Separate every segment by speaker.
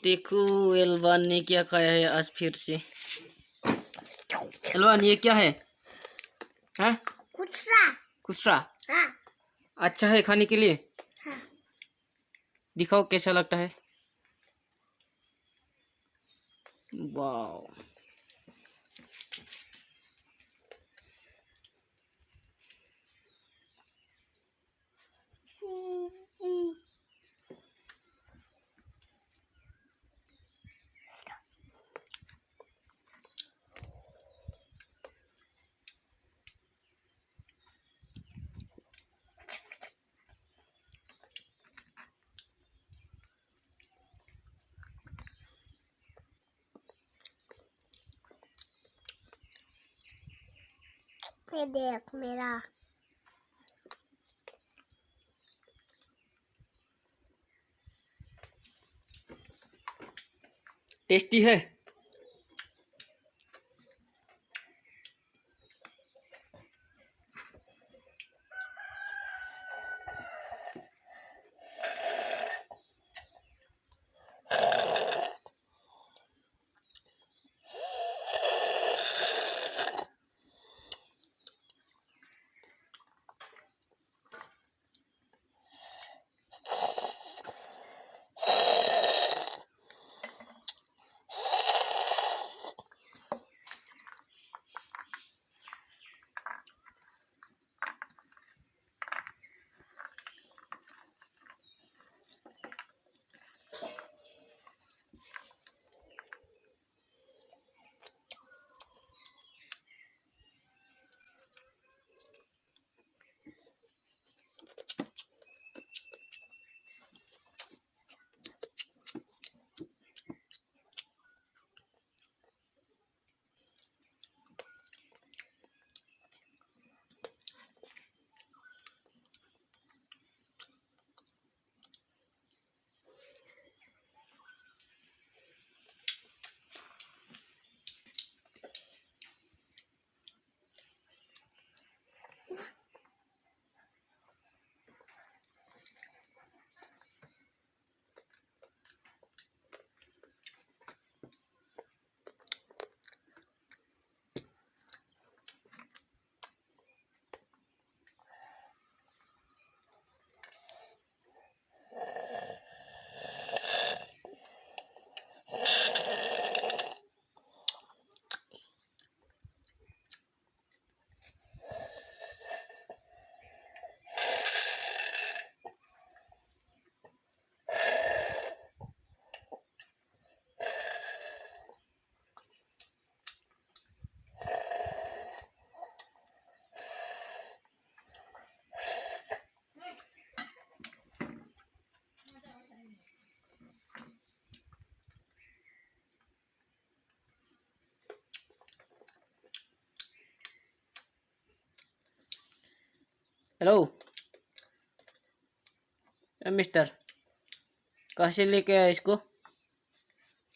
Speaker 1: देखो एल्वान ने क्या खाया है आज फिर से। एल्वान ये क्या है? हाँ?
Speaker 2: खुसरा।
Speaker 1: खुसरा?
Speaker 2: हाँ।
Speaker 1: अच्छा है खाने के लिए?
Speaker 2: हाँ।
Speaker 1: दिखाओ कैसा लगता है। वाव।
Speaker 2: ये देख मेरा।
Speaker 1: टेस्टी है। हेलो मिस्टर, कहाँ से लेके आया इसको?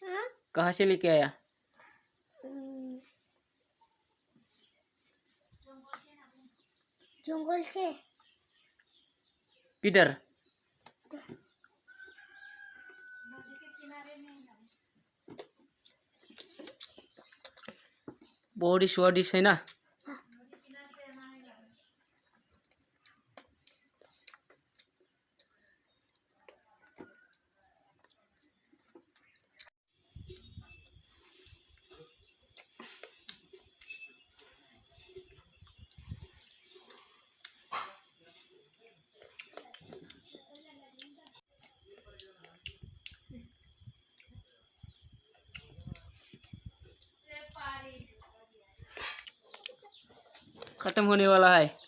Speaker 2: हाँ?
Speaker 1: कहाँ से लेके आया?
Speaker 2: जंगल से।
Speaker 1: किधर? बहुत ही स्वादिष्ट है ना। खत्म होने वाला है।